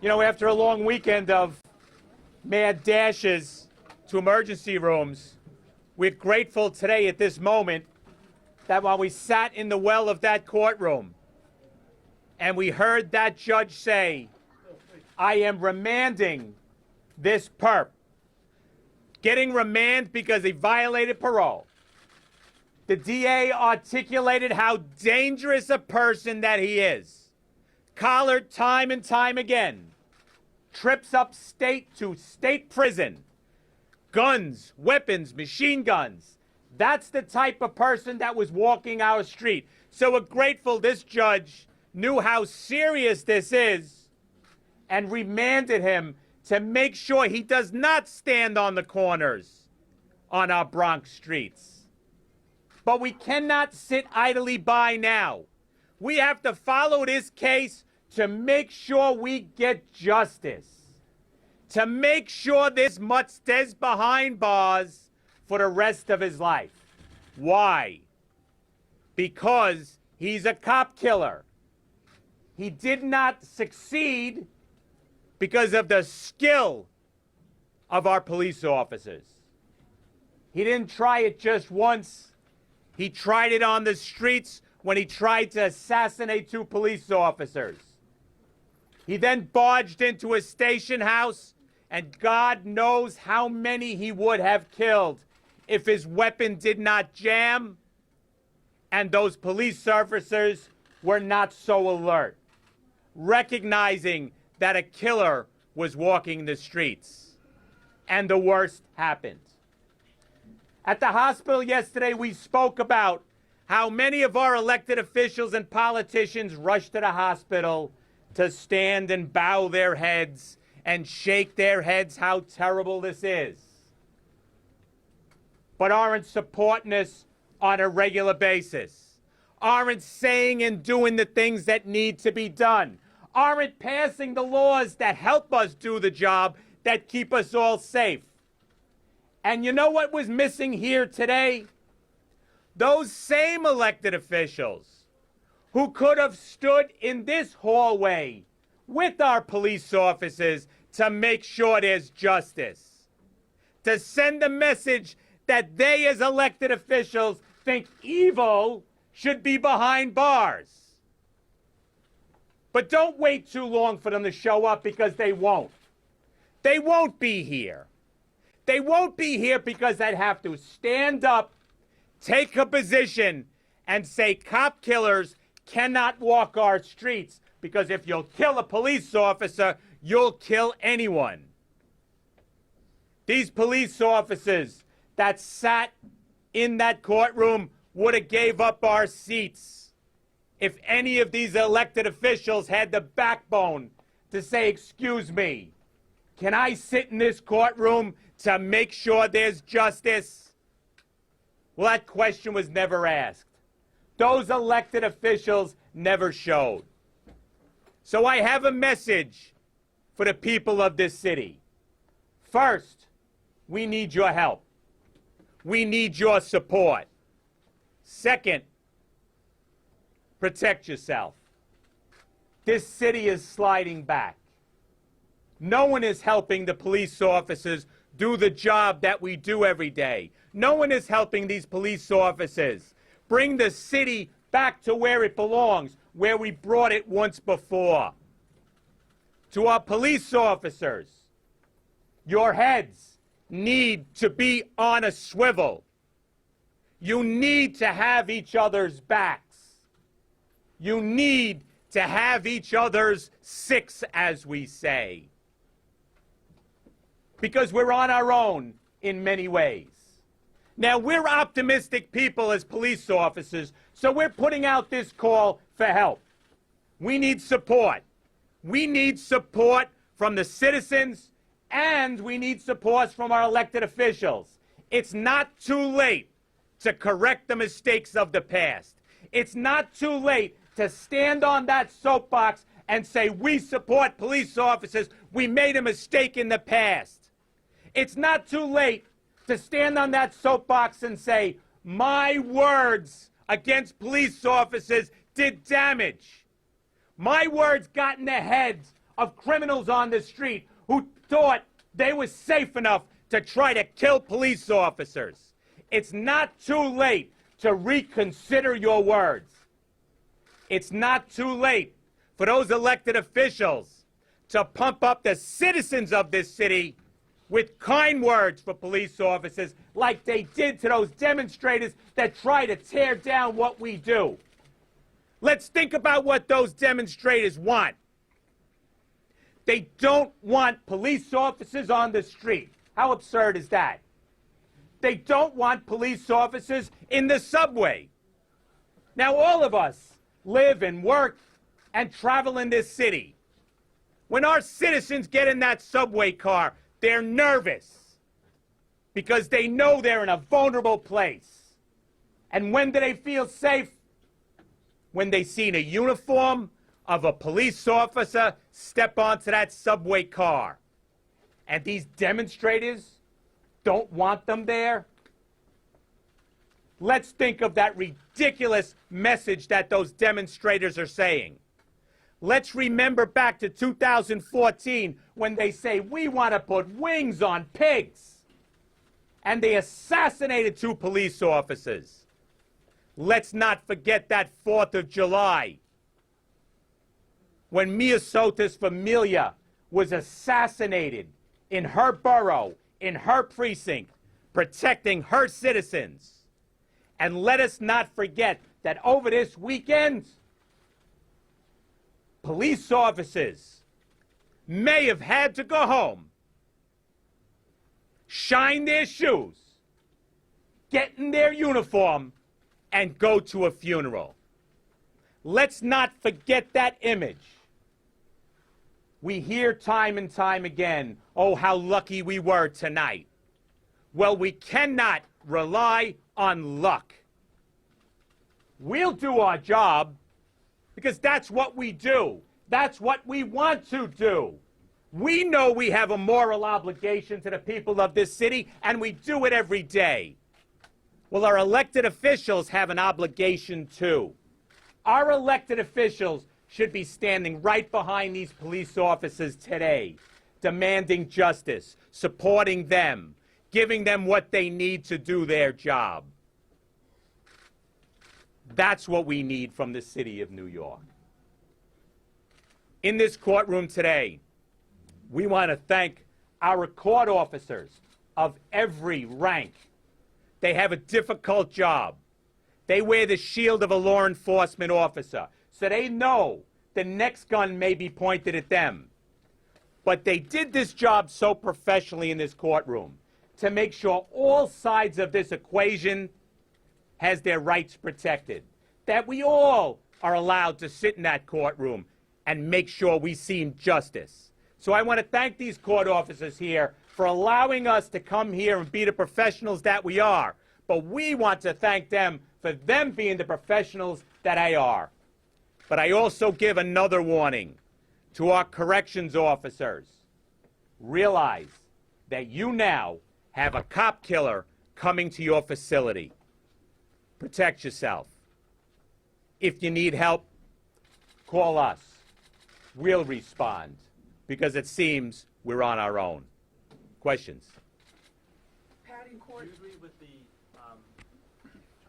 You know, after a long weekend of mad dashes to emergency rooms, we're grateful today at this moment that while we sat in the well of that courtroom and we heard that judge say, I am remanding this perp, getting remand because he violated parole. The DA articulated how dangerous a person that he is. Collared time and time again. Trips up state to state prison. Guns, weapons, machine guns. That's the type of person that was walking our street. So we're grateful this judge knew how serious this is and remanded him to make sure he does not stand on the corners on our Bronx streets. But we cannot sit idly by now. We have to follow this case to make sure we get justice. To make sure this mutt stays behind bars for the rest of his life. Why? Because he's a cop killer. He did not succeed because of the skill of our police officers. He didn't try it just once. He tried it on the streets when he tried to assassinate 2 police officers. He then barged into a station house, and God knows how many he would have killed if his weapon did not jam and those police officers were not so alert, recognizing that a killer was walking the streets. And the worst happened. At the hospital yesterday, we spoke about how many of our elected officials and politicians rushed to the hospital to stand and bow their heads and shake their heads how terrible this is, but aren't supporting us on a regular basis, aren't saying and doing the things that need to be done, aren't passing the laws that help us do the job, that keep us all safe. And you know what was missing here today? Those same elected officials who could have stood in this hallway with our police officers to make sure there's justice, to send a message that they as elected officials think evil should be behind bars. But don't wait too long for them to show up, because they won't. They won't be here. They won't be here because they'd have to stand up, take a position, and say cop killers cannot walk our streets, because if you'll kill a police officer, you'll kill anyone. These police officers that sat in that courtroom would have gave up our seats if any of these elected officials had the backbone to say, excuse me, can I sit in this courtroom to make sure there's justice? Well, that question was never asked. Those elected officials never showed. So I have a message for the people of this city. First, we need your help. We need your support. Second, protect yourself. This city is sliding back. No one is helping the police officers do the job that we do every day. No one is helping these police officers bring the city back to where it belongs, where we brought it once before. To our police officers, your heads need to be on a swivel. You need to have each other's backs. You need to have each other's six, as we say. Because we're on our own in many ways. Now, we're optimistic people as police officers, so we're putting out this call for help. We need support. We need support from the citizens, and we need support from our elected officials. It's not too late to correct the mistakes of the past. It's not too late to stand on that soapbox and say, we support police officers. We made a mistake in the past. It's not too late to stand on that soapbox and say, my words against police officers did damage. My words got in the heads of criminals on the street who thought they were safe enough to try to kill police officers. It's not too late to reconsider your words. It's not too late for those elected officials to pump up the citizens of this city with kind words for police officers like they did to those demonstrators that try to tear down what we do. Let's think about what those demonstrators want. They don't want police officers on the street. How absurd is that? They don't want police officers in the subway. Now, all of us live and work and travel in this city. When our citizens get in that subway car, they're nervous because they know they're in a vulnerable place. And when do they feel safe? When they see a uniform of a police officer step onto that subway car. And these demonstrators don't want them there. Let's think of that ridiculous message that those demonstrators are saying. Let's remember back to 2014 when they say, we want to put wings on pigs. And they assassinated 2 police officers. Let's not forget that 4th of July when Mia Sota's familia was assassinated in her borough, in her precinct, protecting her citizens. And let us not forget that over this weekend, police officers may have had to go home, shine their shoes, get in their uniform, and go to a funeral. Let's not forget that image. We hear time and time again, oh, how lucky we were tonight. Well, we cannot rely on luck. We'll do our job because that's what we do. That's what we want to do. We know we have a moral obligation to the people of this city, and we do it every day. Well, our elected officials have an obligation too. Our elected officials should be standing right behind these police officers today, demanding justice, supporting them, giving them what they need to do their job. That's what we need from the city of New York. In this courtroom today, we want to thank our court officers of every rank. They have a difficult job. They wear the shield of a law enforcement officer, so they know the next gun may be pointed at them. But they did this job so professionally in this courtroom to make sure all sides of this equation has their rights protected, that we all are allowed to sit in that courtroom and make sure we see justice. So I want to thank these court officers here for allowing us to come here and be the professionals that we are. But we want to thank them for them being the professionals that they are. But I also give another warning to our corrections officers. Realize that you now have a cop killer coming to your facility. Protect yourself. If you need help, call us. We'll respond, because it seems we're on our own. Questions? Pat, in court. Do you agree with the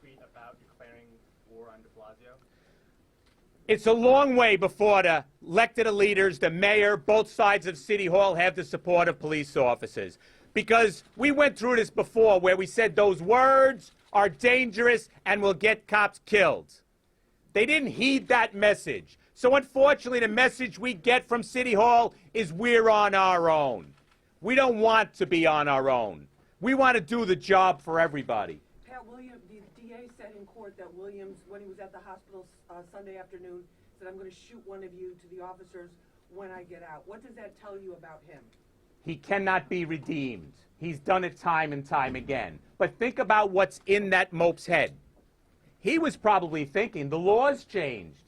tweet about declaring war on de Blasio? It's a long way before the elected leaders, the mayor, both sides of City Hall have the support of police officers. Because we went through this before where we said those words are dangerous and will get cops killed. They didn't heed that message. So unfortunately, the message we get from City Hall is we're on our own. We don't want to be on our own. We want to do the job for everybody. Pat, the DA said in court that Williams, when he was at the hospital Sunday afternoon, said, I'm going to shoot one of you to the officers when I get out. What does that tell you about him? He cannot be redeemed. He's done it time and time again. But think about what's in that mope's head. He was probably thinking, the law's changed.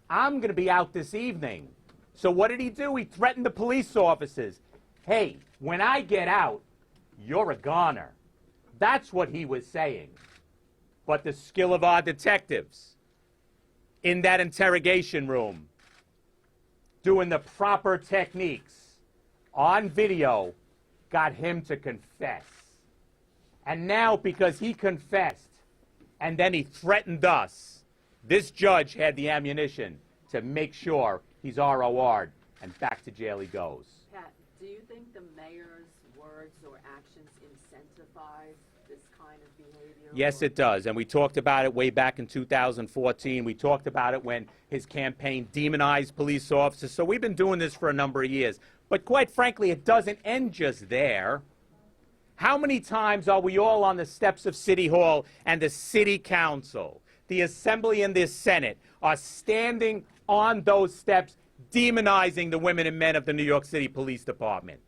I'm going to be out this evening. So what did he do? He threatened the police officers. Hey, when I get out, you're a goner. That's what he was saying. But the skill of our detectives in that interrogation room doing the proper techniques on video got him to confess. And now, because he confessed and then he threatened us, this judge had the ammunition to make sure he's ROR'd and back to jail he goes. Pat, do you think the mayor's words or actions incentivize this kind of behavior? Yes, it does. And we talked about it way back in 2014. We talked about it when his campaign demonized police officers. So we've been doing this for a number of years. But quite frankly, it doesn't end just there. How many times are we all on the steps of City Hall and the City Council, the Assembly and the Senate are standing on those steps demonizing the women and men of the New York City Police Department?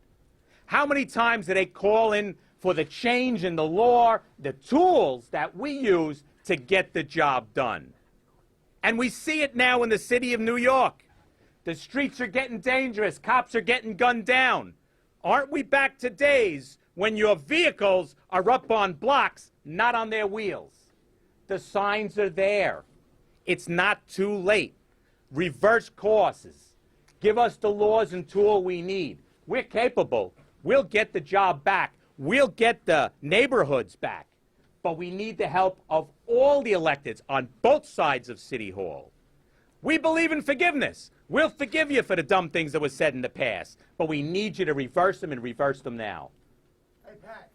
How many times do they call in for the change in the law, the tools that we use to get the job done? And we see it now in the city of New York. The streets are getting dangerous. Cops are getting gunned down. Aren't we back to days when your vehicles are up on blocks, not on their wheels? The signs are there. It's not too late. Reverse courses. Give us the laws and tool we need. We're capable. We'll get the job back. We'll get the neighborhoods back. But we need the help of all the electeds on both sides of City Hall. We believe in forgiveness. We'll forgive you for the dumb things that were said in the past. But we need you to reverse them and reverse them now. Hey, Pat,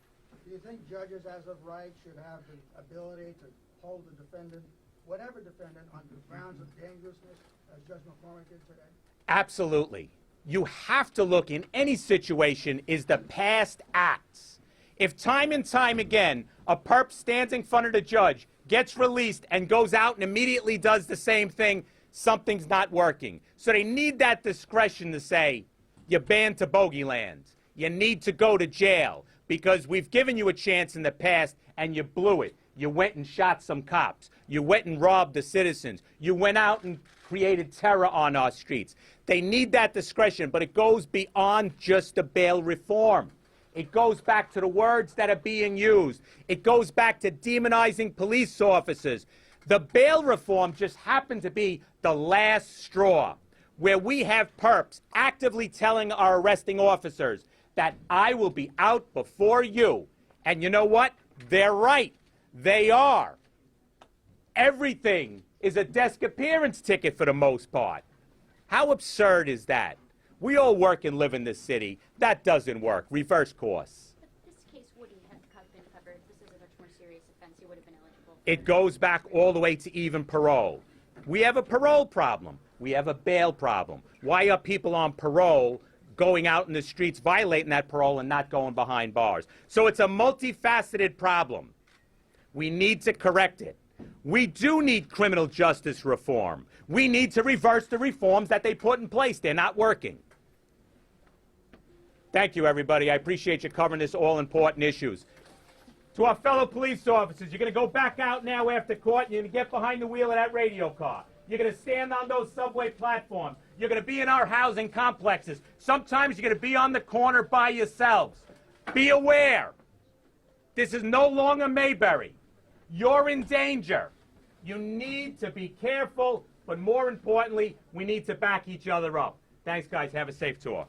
do you think judges as of right should have the ability to hold the defendant, whatever defendant, on the grounds of dangerousness, as Judge McCormick did today? Absolutely. You have to look in any situation is the past acts. If time and time again a perp stands in front of the judge, gets released, and goes out and immediately does the same thing, something's not working. So they need that discretion to say, you're banned to bogeyland. You need to go to jail because we've given you a chance in the past and you blew it. You went and shot some cops. You went and robbed the citizens. You went out and created terror on our streets. They need that discretion, but it goes beyond just the bail reform. It goes back to the words that are being used. It goes back to demonizing police officers. The bail reform just happened to be the last straw, where we have perps actively telling our arresting officers that I will be out before you. And you know what? They're right. They are. Everything is a desk appearance ticket for the most part. How absurd is that? We all work and live in this city. That doesn't work. Reverse course. But this case wouldn't have been covered. This is a much more serious offense. You would have been eligible. It goes back all the way to even parole. We have a parole problem. We have a bail problem. Why are people on parole going out in the streets violating that parole and not going behind bars? So it's a multifaceted problem. We need to correct it. We do need criminal justice reform. We need to reverse the reforms that they put in place. They're not working. Thank you, everybody. I appreciate you covering this all-important issues. To our fellow police officers, you're going to go back out now after court, and you're going to get behind the wheel of that radio car. You're going to stand on those subway platforms. You're going to be in our housing complexes. Sometimes you're going to be on the corner by yourselves. Be aware. This is no longer Mayberry. You're in danger. You need to be careful, but more importantly, we need to back each other up. Thanks, guys. Have a safe tour.